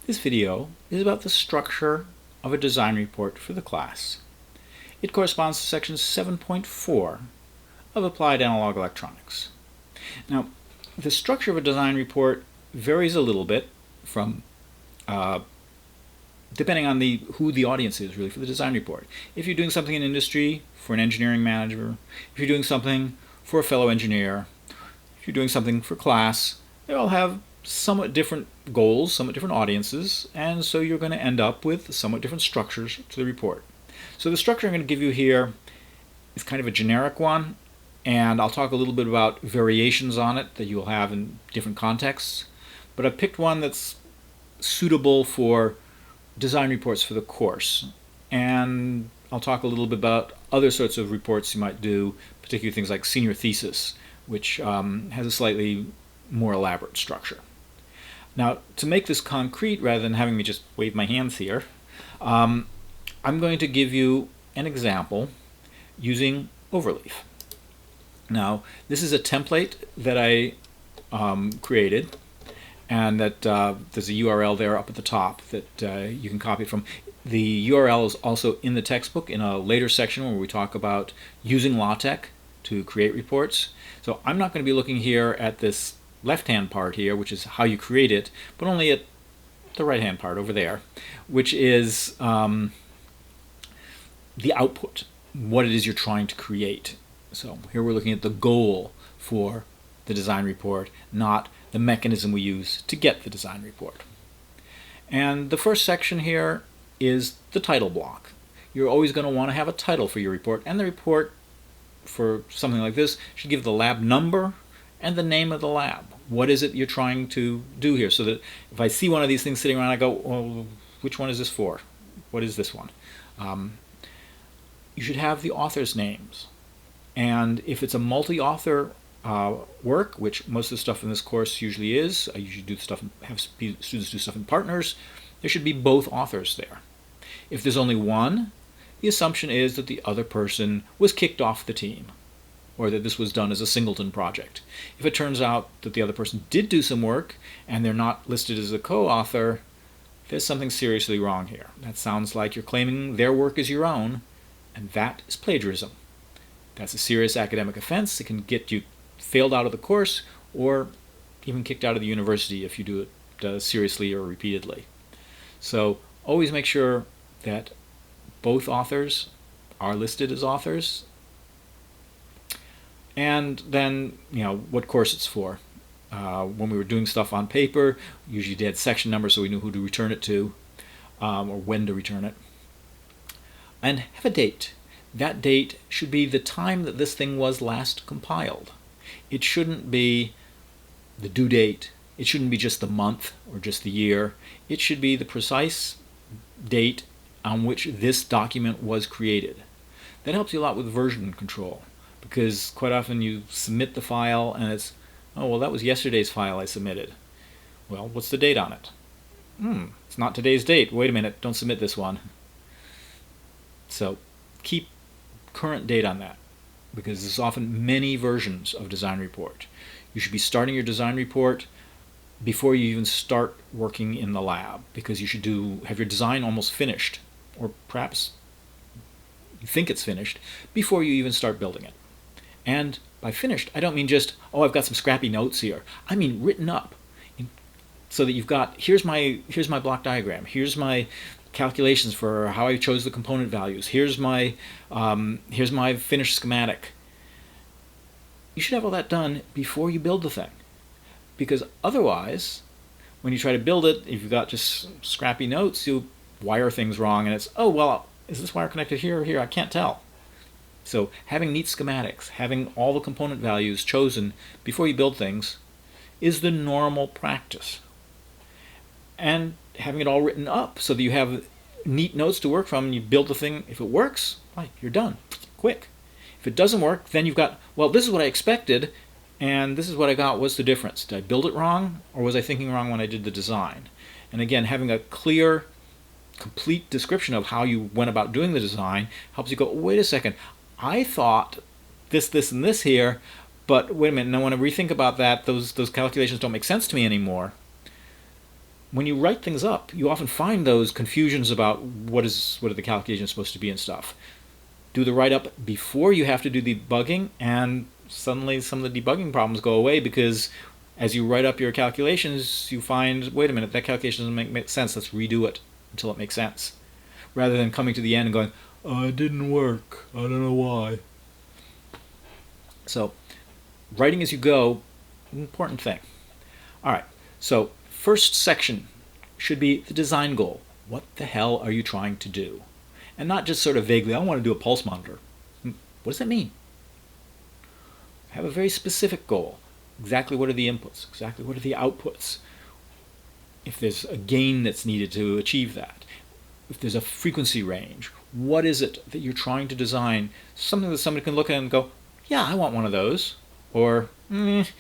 This video is about the structure of a design report for the class. It corresponds to section 7.4 of Applied Analog Electronics. Now, the structure of a design report varies a little bit from depending on who the audience is really for the design report. If you're doing something in industry for an engineering manager, if you're doing something for a fellow engineer, if you're doing something for class, they all have somewhat different goals, somewhat different audiences, and so you're going to end up with somewhat different structures to the report. So the structure I'm going to give you here is kind of a generic one, and I'll talk a little bit about variations on it that you'll have in different contexts, but I've picked one that's suitable for design reports for the course, and I'll talk a little bit about other sorts of reports you might do, particularly things like senior thesis, which has a slightly more elaborate structure. Now, to make this concrete, rather than having me just wave my hands here, I'm going to give you an example using Overleaf. Now, this is a template that I created, and that there's a URL there up at the top that you can copy it from. The URL is also in the textbook in a later section where we talk about using LaTeX to create reports. So I'm not going to be looking here at this left-hand part here, which is how you create it, but only at the right-hand part over there, which is the output, what it is you're trying to create. So here we're looking at the goal for the design report, not the mechanism we use to get the design report. And the first section here is the title block. You're always going to want to have a title for your report, and the report for something like this should give the lab number and the name of the lab. What is it you're trying to do here? So that if I see one of these things sitting around, I go, well, which one is this for? What is this one? You should have the author's names. And if it's a multi-author work, which most of the stuff in this course usually is, I usually do stuff, have students do stuff in partners, there should be both authors there. If there's only one, the assumption is that the other person was kicked off the team, or that this was done as a singleton project. If it turns out that the other person did do some work and they're not listed as a co-author, there's something seriously wrong here. That sounds like you're claiming their work is your own, and that is plagiarism. That's a serious academic offense. It can get you failed out of the course or even kicked out of the university if you do it seriously or repeatedly. So always make sure that both authors are listed as authors, and then what course it's for. When we were doing stuff on paper, usually did section number so we knew who to return it to or when to return it. And have a date. That date should be the time that this thing was last compiled. It shouldn't be the due date. It shouldn't be just the month or just the year. It should be the precise date on which this document was created. That helps you a lot with version control, because quite often you submit the file and it's, oh, well, that was yesterday's file I submitted. Well, what's the date on it? It's not today's date. Wait a minute, don't submit this one. So keep current date on that, because there's often many versions of design report. You should be starting your design report before you even start working in the lab, because you should have your design almost finished, or perhaps you think it's finished, before you even start building it. And by finished, I don't mean just, oh, I've got some scrappy notes here. I mean written up, so that you've got, here's my block diagram, here's my calculations for how I chose the component values, here's my finished schematic. You should have all that done before you build the thing, because otherwise, when you try to build it, if you've got just scrappy notes, you'll wire things wrong, and it's, oh, well, is this wire connected here or here? I can't tell. So having neat schematics, having all the component values chosen before you build things is the normal practice. And having it all written up so that you have neat notes to work from and you build the thing. If it works, right, you're done, quick. If it doesn't work, then you've got, well, this is what I expected and this is what I got. What's the difference? Did I build it wrong, or was I thinking wrong when I did the design? And again, having a clear, complete description of how you went about doing the design helps you go, wait a second, I thought this, this, and this here, but wait a minute, and I want to rethink about that. Those calculations don't make sense to me anymore. when you write things up, you often find those confusions about what are the calculations supposed to be and stuff. Do the write-up before you have to do the debugging, and suddenly some of the debugging problems go away, because as you write up your calculations, you find, wait a minute, that calculation doesn't make sense, let's redo it until it makes sense. Rather than coming to the end and going, oh, it didn't work, I don't know why. So, writing as you go, an important thing. All right, so first section should be the design goal. What the hell are you trying to do? And not just sort of vaguely, I want to do a pulse monitor. What does that mean? Have a very specific goal. Exactly what are the inputs? Exactly what are the outputs? If there's a gain that's needed to achieve that. If there's a frequency range, what is it that you're trying to design? Something that somebody can look at and go, yeah, I want one of those. Or, it's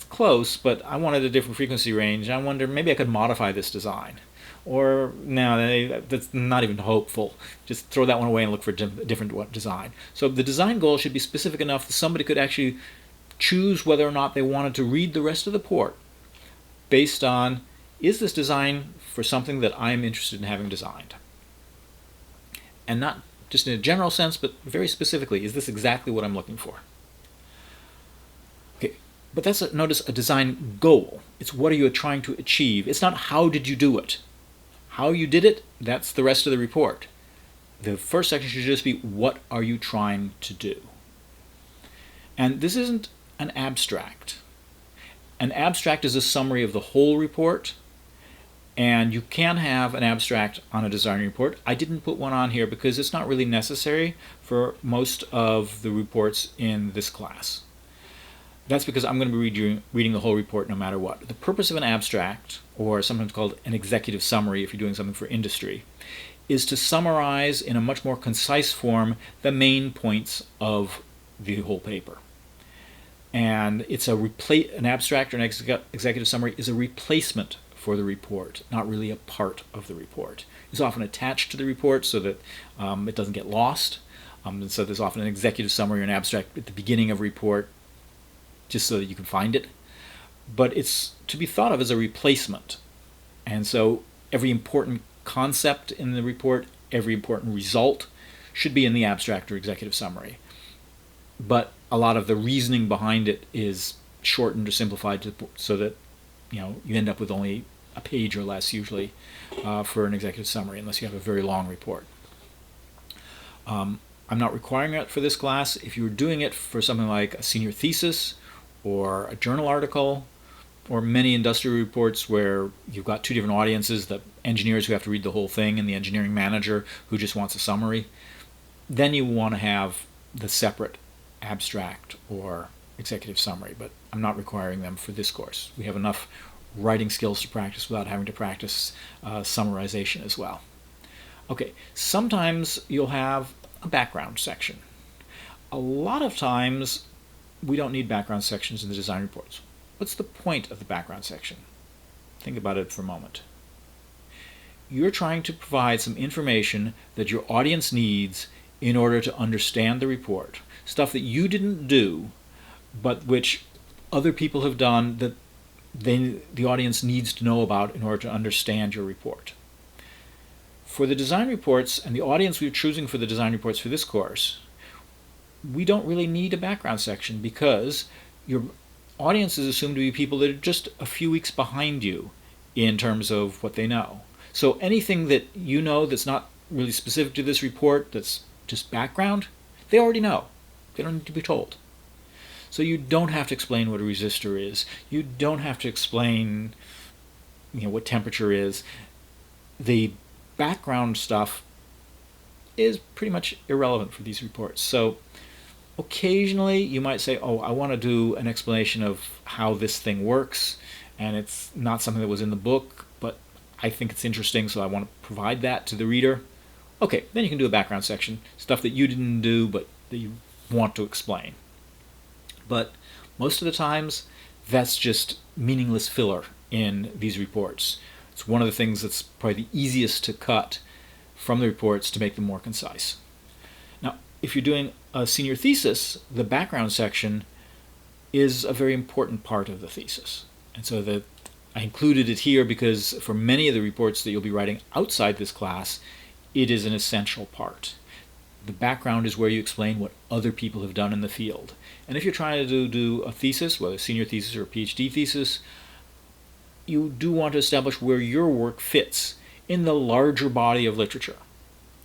close, but I wanted a different frequency range. I wonder, maybe I could modify this design. Or, no, that's not even hopeful. Just throw that one away and look for a different design. So the design goal should be specific enough that somebody could actually choose whether or not they wanted to read the rest of the report based on, is this design for something that I'm interested in having designed? And not just in a general sense, but very specifically, is this exactly what I'm looking for? Okay, but that's, notice, a design goal. It's what are you trying to achieve. It's not how did you do it. How you did it, that's the rest of the report. The first section should just be, what are you trying to do? And this isn't an abstract. An abstract is a summary of the whole report, and you can have an abstract on a design report. I didn't put one on here because it's not really necessary for most of the reports in this class. That's because I'm going to be reading the whole report no matter what. The purpose of an abstract, or sometimes called an executive summary if you're doing something for industry, is to summarize in a much more concise form the main points of the whole paper. And it's an abstract or an executive summary is a replacement for the report, not really a part of the report. It's often attached to the report so that it doesn't get lost. And so there's often an executive summary or an abstract at the beginning of a report, just so that you can find it. But it's to be thought of as a replacement. And so every important concept in the report, every important result should be in the abstract or executive summary. But a lot of the reasoning behind it is shortened or simplified so that you end up with only a page or less usually for an executive summary, unless you have a very long report. I'm not requiring it for this class. If you were doing it for something like a senior thesis or a journal article, or many industrial reports where you've got two different audiences, the engineers who have to read the whole thing and the engineering manager who just wants a summary, then you want to have the separate abstract or executive summary, but I'm not requiring them for this course. We have enough writing skills to practice without having to practice summarization as well. Okay, sometimes you'll have a background section. A lot of times we don't need background sections in the design reports. What's the point of the background section? Think about it for a moment. You're trying to provide some information that your audience needs in order to understand the report. Stuff that you didn't do, but which other people have done that the audience needs to know about in order to understand your report. For the design reports and the audience we're choosing for the design reports for this course, we don't really need a background section because your audience is assumed to be people that are just a few weeks behind you in terms of what they know. So anything that you know that's not really specific to this report, that's just background, they already know. They don't need to be told. So you don't have to explain what a resistor is. You don't have to explain what temperature is. The background stuff is pretty much irrelevant for these reports. So occasionally you might say, oh, I want to do an explanation of how this thing works, and it's not something that was in the book, but I think it's interesting, so I want to provide that to the reader. Okay, then you can do a background section, stuff that you didn't do but that you want to explain. But most of the times, that's just meaningless filler in these reports. It's one of the things that's probably the easiest to cut from the reports to make them more concise. Now, if you're doing a senior thesis, the background section is a very important part of the thesis. And so I included it here because for many of the reports that you'll be writing outside this class, it is an essential part. The background is where you explain what other people have done in the field. And if you're trying to do a thesis, whether a senior thesis or a PhD thesis, you do want to establish where your work fits in the larger body of literature.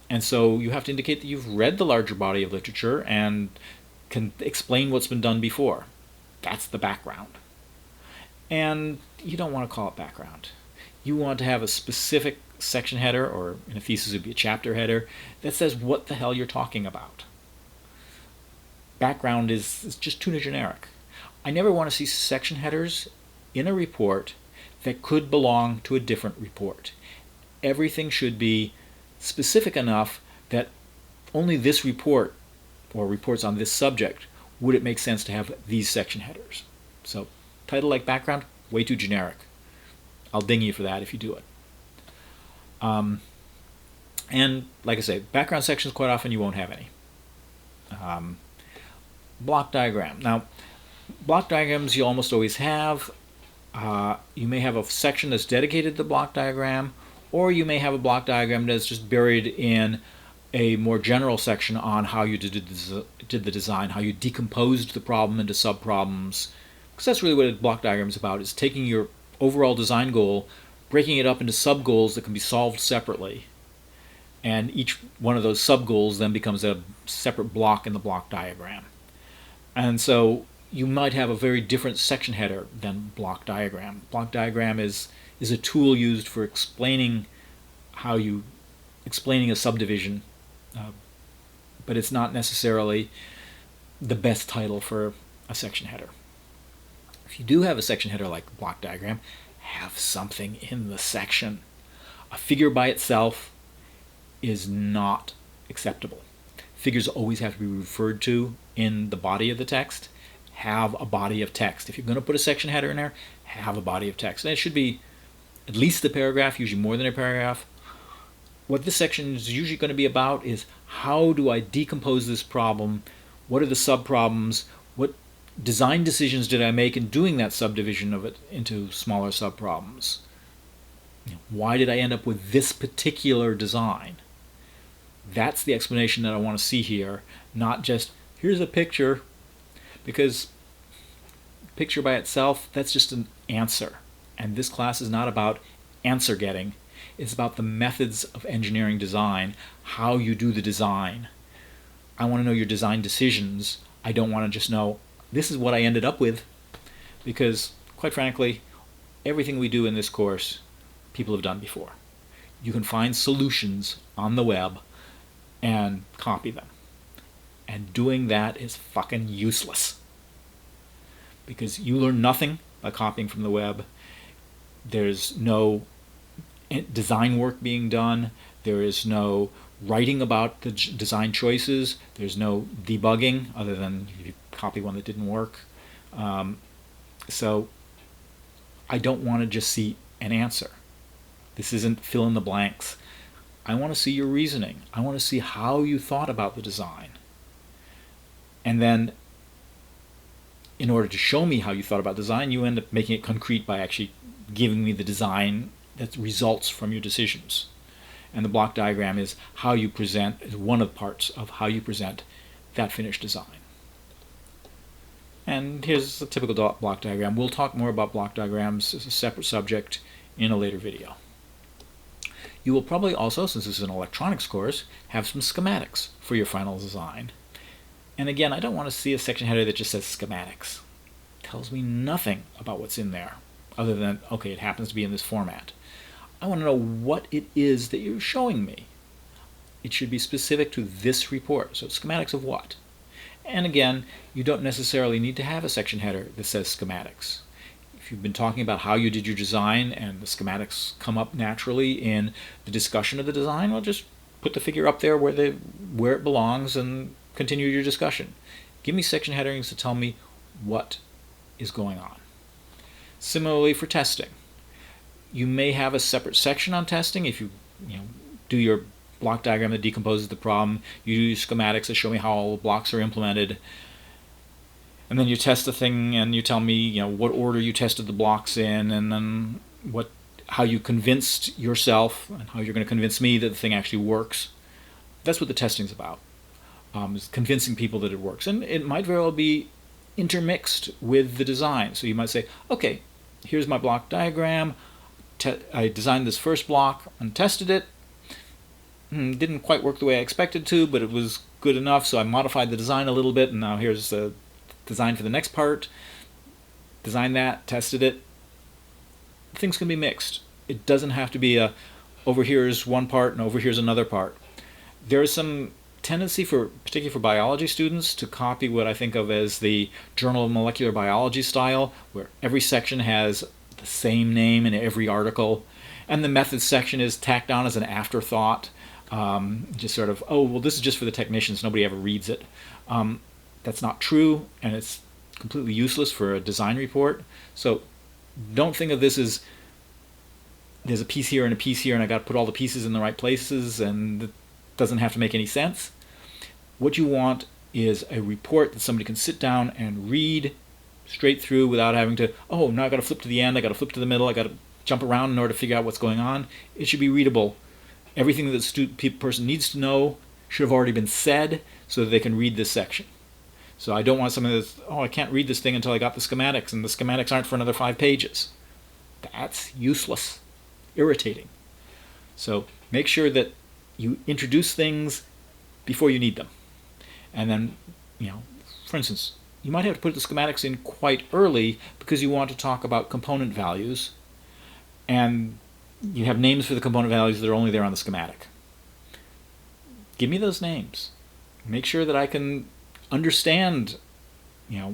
And so you have to indicate that you've read the larger body of literature and can explain what's been done before. That's the background. And you don't want to call it background. You want to have a specific section header, or in a thesis it would be a chapter header, that says what the hell you're talking about. Background is just too generic. I never want to see section headers in a report that could belong to a different report. Everything should be specific enough that only this report, or reports on this subject, would it make sense to have these section headers. So, title like background, way too generic. I'll ding you for that if you do it. And like I say, background sections quite often you won't have any. Block diagram. Now, block diagrams you almost always have. You may have a section that's dedicated to the block diagram, or you may have a block diagram that's just buried in a more general section on how you did the design, how you decomposed the problem into subproblems. Because that's really what a block diagram is about, is taking your overall design goal, breaking it up into sub-goals that can be solved separately. And each one of those sub-goals then becomes a separate block in the block diagram. And so you might have a very different section header than block diagram. Block diagram is a tool used for explaining a subdivision, but it's not necessarily the best title for a section header. If you do have a section header like block diagram, have something in the section. A figure by itself is not acceptable. Figures always have to be referred to in the body of the text. Have a body of text. If you're going to put a section header in there, have a body of text. And it should be at least a paragraph, usually more than a paragraph. What this section is usually going to be about is how do I decompose this problem? What are the subproblems? What design decisions did I make in doing that subdivision of it into smaller subproblems? Why did I end up with this particular design? That's the explanation that I want to see here, not just here's a picture, because picture by itself, that's just an answer. And this class is not about answer getting. It's about the methods of engineering design, how you do the design. I want to know your design decisions. I don't want to just know this is what I ended up with, because quite frankly, everything we do in this course, people have done before. You can find solutions on the web and copy them. And doing that is fucking useless, because you learn nothing by copying from the web. There's no design work being done. There is no writing about the design choices. There's no debugging other than if you copy one that didn't work. So I don't want to just see an answer. This isn't fill in the blanks. I want to see your reasoning. I want to see how you thought about the design. And then in order to show me how you thought about design, you end up making it concrete by actually giving me the design that results from your decisions. And the block diagram is how you present, is one of the parts of how you present that finished design. And here's a typical block diagram. We'll talk more about block diagrams as a separate subject in a later video. You will probably also, since this is an electronics course, have some schematics for your final design. And again, I don't want to see a section header that just says schematics. It tells me nothing about what's in there, other than, okay, it happens to be in this format. I want to know what it is that you're showing me. It should be specific to this report. So schematics of what? And again, you don't necessarily need to have a section header that says schematics. If you've been talking about how you did your design and the schematics come up naturally in the discussion of the design, well, just put the figure up there where it belongs and continue your discussion. Give me section headings to tell me what is going on. Similarly for testing. You may have a separate section on testing. If you do your block diagram that decomposes the problem, you use schematics that show me how all the blocks are implemented. And then you test the thing, and you tell me, what order you tested the blocks in, and then how you convinced yourself, and how you're going to convince me that the thing actually works. That's what the testing's about, is convincing people that it works. And it might very well be intermixed with the design. So you might say, okay, here's my block diagram. I designed this first block and tested it. Didn't quite work the way I expected to, but it was good enough, so I modified the design a little bit, and now here's the design for the next part. Designed that, tested it. Things can be mixed. It doesn't have to be over here's one part and over here's another part. There is some tendency, particularly for biology students, to copy what I think of as the Journal of Molecular Biology style, where every section has the same name in every article, and the methods section is tacked on as an afterthought. Just sort of, this is just for the technicians, nobody ever reads it. That's not true, and it's completely useless for a design report. So don't think of this as there's a piece here and a piece here, and I got to put all the pieces in the right places, and it doesn't have to make any sense. What you want is a report that somebody can sit down and read straight through without having to, now I got to flip to the end, I got to flip to the middle, I got to jump around in order to figure out what's going on. It should be readable. Everything that the person needs to know should have already been said so that they can read this section. So I don't want somebody that's, I can't read this thing until I got the schematics, and the schematics aren't for another 5 pages. That's useless, irritating. So make sure that you introduce things before you need them. And then, for instance, you might have to put the schematics in quite early because you want to talk about component values, and you have names for the component values that are only there on the schematic. Give me those names. Make sure that I can understand,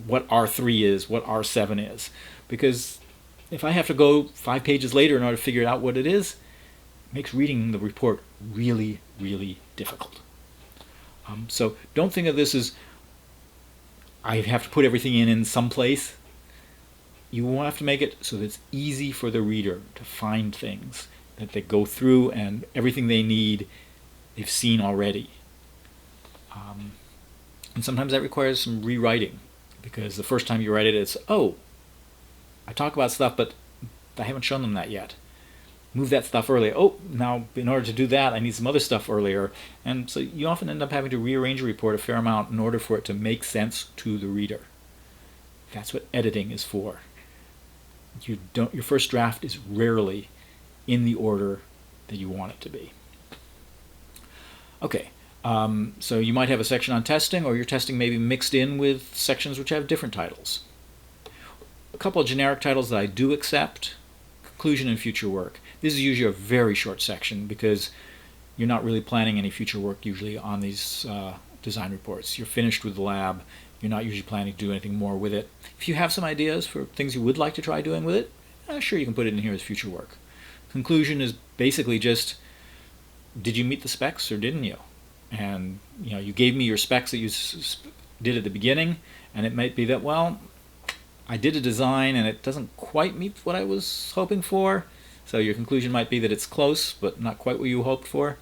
what R3 is, what R7 is. Because if I have to go 5 pages later in order to figure out what it is, it makes reading the report really, really difficult. So don't think of this as I have to put everything in some place. You will have to make it so that it's easy for the reader to find things that they go through, and everything they need they've seen already. And sometimes that requires some rewriting, because the first time you write it, it's, I talk about stuff, but I haven't shown them that yet. Move that stuff earlier. Now in order to do that, I need some other stuff earlier. And so you often end up having to rearrange a report a fair amount in order for it to make sense to the reader. That's what editing is for. Your first draft is rarely in the order that you want it to be. Okay, so you might have a section on testing, or your testing may be mixed in with sections which have different titles. A couple of generic titles that I do accept: conclusion and future work. This is usually a very short section because you're not really planning any future work usually on these design reports. You're finished with the lab. You're not usually planning to do anything more with it. If you have some ideas for things you would like to try doing with it, sure, you can put it in here as future work. Conclusion is basically just, did you meet the specs or didn't you? And you gave me your specs that you did at the beginning, and it might be that, I did a design and it doesn't quite meet what I was hoping for. So your conclusion might be that it's close, but not quite what you hoped for.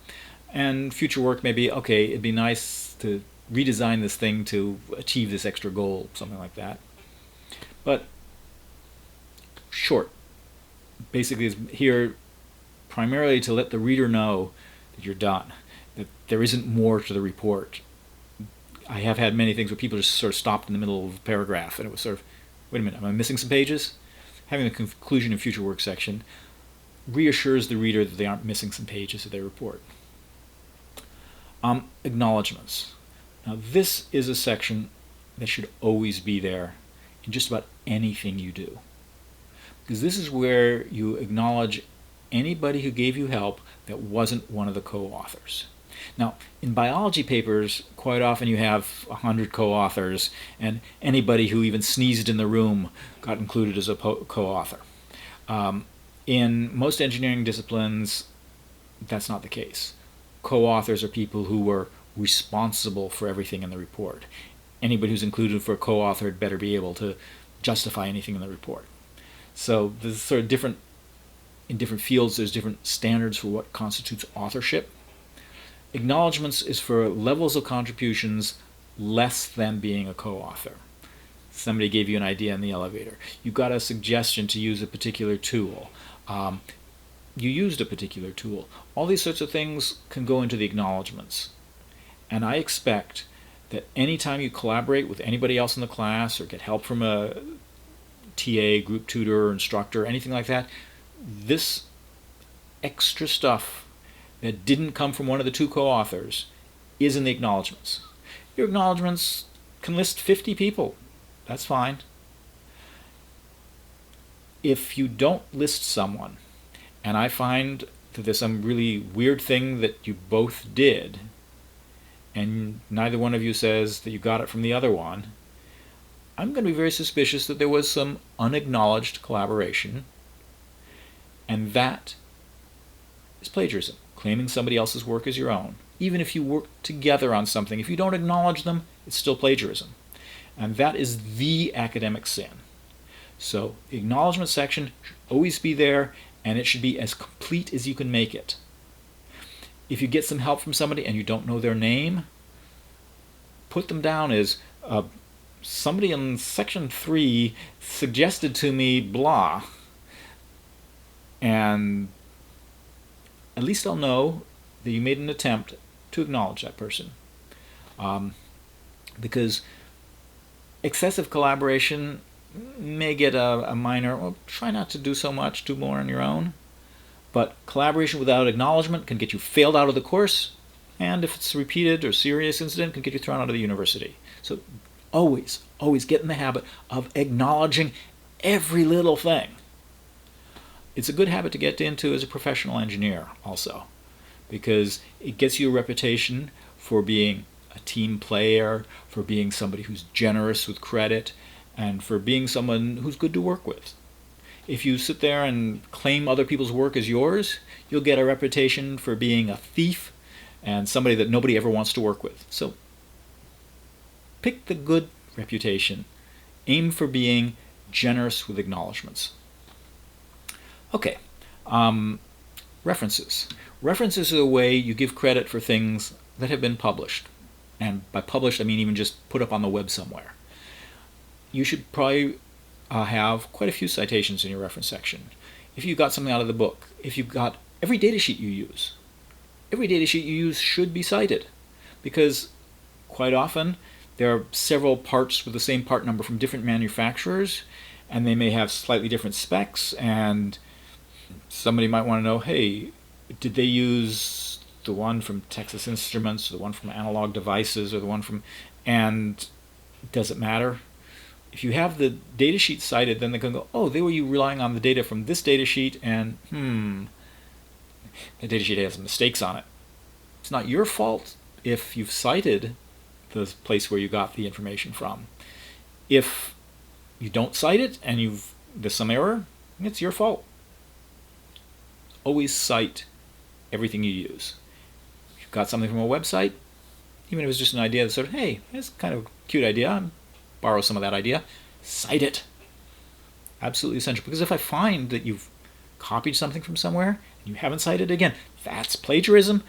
And future work may be, okay, it'd be nice to redesign this thing to achieve this extra goal, something like that. But short. Basically is here primarily to let the reader know that you're done, that there isn't more to the report. I have had many things where people just sort of stopped in the middle of a paragraph, and it was sort of, wait a minute, am I missing some pages? Having the conclusion and future work section reassures the reader that they aren't missing some pages of their report. Acknowledgements. Now this is a section that should always be there in just about anything you do, because this is where you acknowledge anybody who gave you help that wasn't one of the co-authors. Now, in biology papers, quite often you have 100 co-authors, and anybody who even sneezed in the room got included as a co-author. In most engineering disciplines, that's not the case. Co-authors are people who were responsible for everything in the report. Anybody who's included for a co-author had better be able to justify anything in the report. So there's sort of in different fields, there's different standards for what constitutes authorship. Acknowledgements is for levels of contributions less than being a co-author. Somebody gave you an idea in the elevator. You got a suggestion to use a particular tool. You used a particular tool. All these sorts of things can go into the acknowledgments. And I expect that anytime you collaborate with anybody else in the class or get help from a TA, group tutor, or instructor, anything like that, this extra stuff that didn't come from one of the two co-authors is in the acknowledgments. Your acknowledgments can list 50 people. That's fine. If you don't list someone, and I find that there's some really weird thing that you both did, and neither one of you says that you got it from the other one, I'm going to be very suspicious that there was some unacknowledged collaboration, and that is plagiarism, claiming somebody else's work as your own. Even if you work together on something, if you don't acknowledge them, it's still plagiarism. And that is the academic sin. So the acknowledgement section should always be there, and it should be as complete as you can make it. If you get some help from somebody and you don't know their name, put them down as somebody in section 3 suggested to me blah, and at least I'll know that you made an attempt to acknowledge that person. Because excessive collaboration may get a minor, well, try not to do so much, do more on your own. But collaboration without acknowledgement can get you failed out of the course, and if it's a repeated or serious incident, can get you thrown out of the university. So always, always get in the habit of acknowledging every little thing. It's a good habit to get into as a professional engineer also, because it gets you a reputation for being a team player, for being somebody who's generous with credit, and for being someone who's good to work with. If you sit there and claim other people's work as yours, you'll get a reputation for being a thief and somebody that nobody ever wants to work with. So pick the good reputation. Aim for being generous with acknowledgments. Okay, references. References are the way you give credit for things that have been published. And by published, I mean even just put up on the web somewhere. You should probably have quite a few citations in your reference section. If you got something out of the book, if you've got every datasheet you use, should be cited, because quite often there are several parts with the same part number from different manufacturers, and they may have slightly different specs, and somebody might want to know, hey, did they use the one from Texas Instruments, or the one from Analog Devices, or the one from, and does it matter? If you have the datasheet cited, then they can go, oh, they were you relying on the data from this datasheet, and the datasheet has mistakes on it. It's not your fault if you've cited the place where you got the information from. If you don't cite it and there's some error, it's your fault. Always cite everything you use. If you've got something from a website, even if it's just an idea that sort of, hey, that's kind of a cute idea, borrow some of that idea, cite it. Absolutely essential, because if I find that you've copied something from somewhere and you haven't cited it again, that's plagiarism,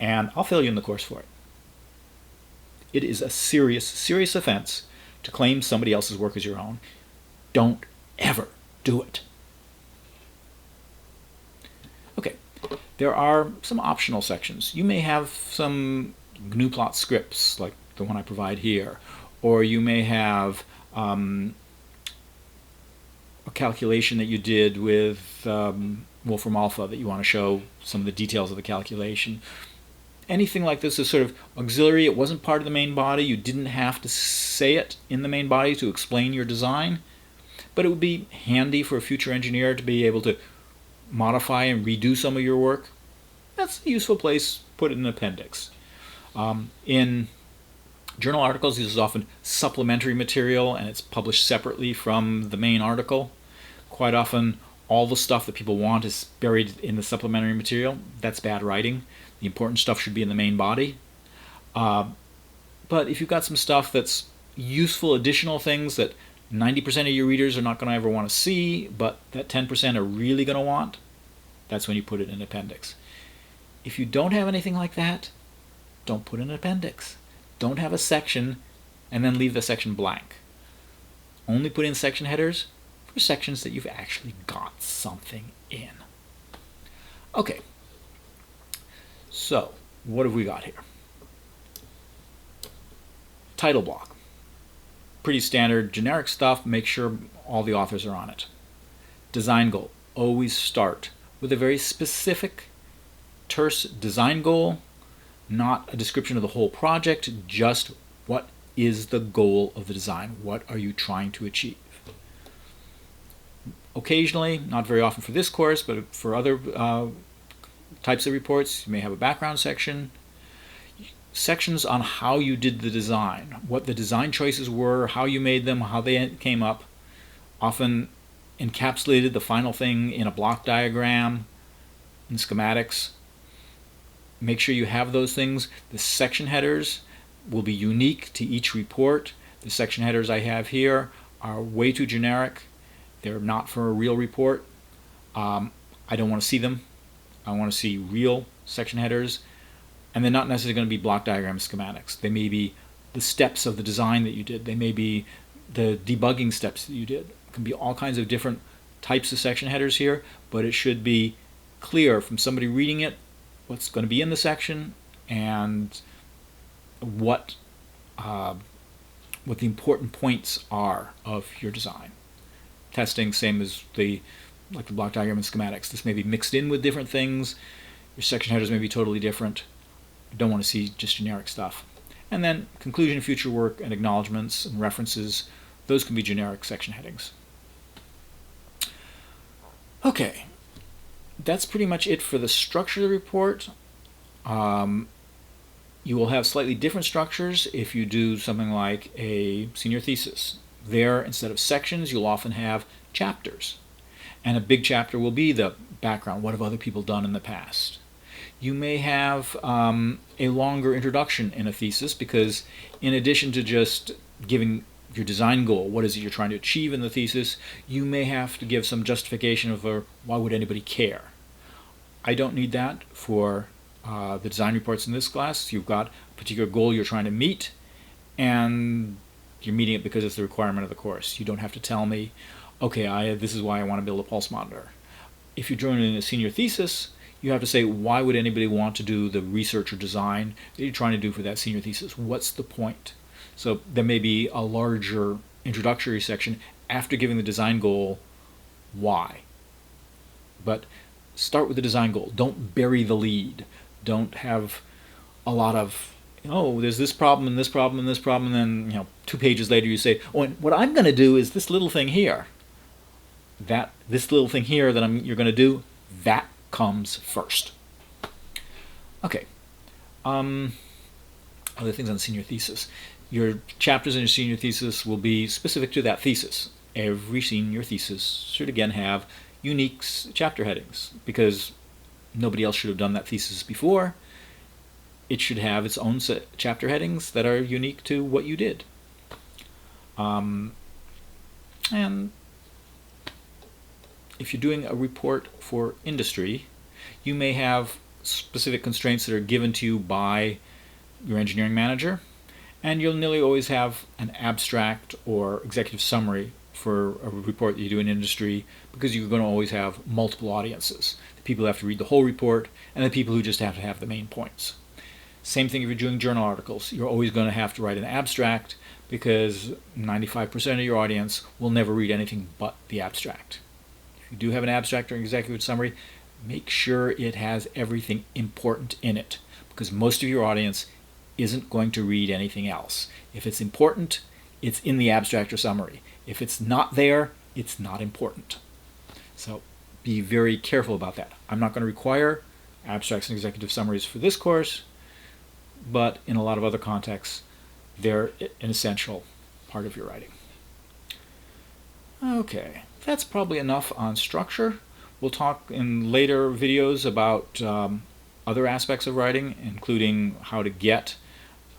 and I'll fail you in the course for it. It is a serious, serious offense to claim somebody else's work as your own. Don't ever do it. Okay, there are some optional sections. You may have some GNU-plot scripts, like the one I provide here, or you may have a calculation that you did with Wolfram Alpha that you want to show some of the details of the calculation. Anything like this is sort of auxiliary. It wasn't part of the main body. You didn't have to say it in the main body to explain your design, but it would be handy for a future engineer to be able to modify and redo some of your work. That's a useful place. Put it in an appendix. In journal articles, this is often supplementary material, and it's published separately from the main article. Quite often, all the stuff that people want is buried in the supplementary material. That's bad writing. The important stuff should be in the main body. But if you've got some stuff that's useful additional things that 90% of your readers are not going to ever want to see, but that 10% are really going to want, that's when you put it in an appendix. If you don't have anything like that, don't put in an appendix. Don't have a section and then leave the section blank. Only put in section headers for sections that you've actually got something in. Okay, so what have we got here? Title block. Pretty standard generic stuff. Make sure all the authors are on it. Design goal. Always start with a very specific, terse design goal, not a description of the whole project, just what is the goal of the design? What are you trying to achieve? Occasionally, not very often for this course, but for other types of reports, you may have a background section, sections on how you did the design, what the design choices were, how you made them, how they came up, often encapsulated the final thing in a block diagram, in schematics. Make sure you have those things. The section headers will be unique to each report. The section headers I have here are way too generic. They're not for a real report. I don't want to see them. I want to see real section headers. And they're not necessarily going to be block diagram schematics. They may be the steps of the design that you did. They may be the debugging steps that you did. It can be all kinds of different types of section headers here, but it should be clear from somebody reading it what's going to be in the section and what the important points are of your design. Testing, same as like the block diagram and schematics. This may be mixed in with different things. Your section headers may be totally different. You don't want to see just generic stuff. And then conclusion, future work, and acknowledgments and references. Those can be generic section headings. Okay, that's pretty much it for the structure of the report. You will have slightly different structures if you do something like a senior thesis. There, instead of sections, you'll often have chapters. And a big chapter will be the background. What have other people done in the past? You may have a longer introduction in a thesis because in addition to just giving your design goal, what is it you're trying to achieve in the thesis, you may have to give some justification of why would anybody care. I don't need that for the design reports in this class. You've got a particular goal you're trying to meet, and you're meeting it because it's the requirement of the course. You don't have to tell me, okay, this is why I want to build a pulse monitor. If you're doing a senior thesis, you have to say, why would anybody want to do the research or design that you're trying to do for that senior thesis? What's the point? So there may be a larger introductory section after giving the design goal, why? But start with the design goal. Don't bury the lead. Don't have a lot of, there's this problem and this problem and this problem, and then 2 pages later you say, and what I'm going to do is this little thing here. This little thing here that you're going to do, that comes first. Okay. Other things on senior thesis. Your chapters in your senior thesis will be specific to that thesis. Every senior thesis should again have unique chapter headings because nobody else should have done that thesis before. It should have its own chapter headings that are unique to what you did. And if you're doing a report for industry, you may have specific constraints that are given to you by your engineering manager, and you'll nearly always have an abstract or executive summary for a report that you do in industry because you're going to always have multiple audiences. The people who have to read the whole report and the people who just have to have the main points. Same thing if you're doing journal articles. You're always going to have to write an abstract because 95% of your audience will never read anything but the abstract. If you do have an abstract or executive summary, make sure it has everything important in it because most of your audience isn't going to read anything else. If it's important, it's in the abstract or summary. If it's not there, it's not important. So be very careful about that. I'm not going to require abstracts and executive summaries for this course, but in a lot of other contexts, they're an essential part of your writing. Okay, that's probably enough on structure. We'll talk in later videos about other aspects of writing, including how to get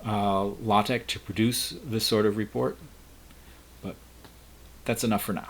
LaTeX to produce this sort of report. But that's enough for now.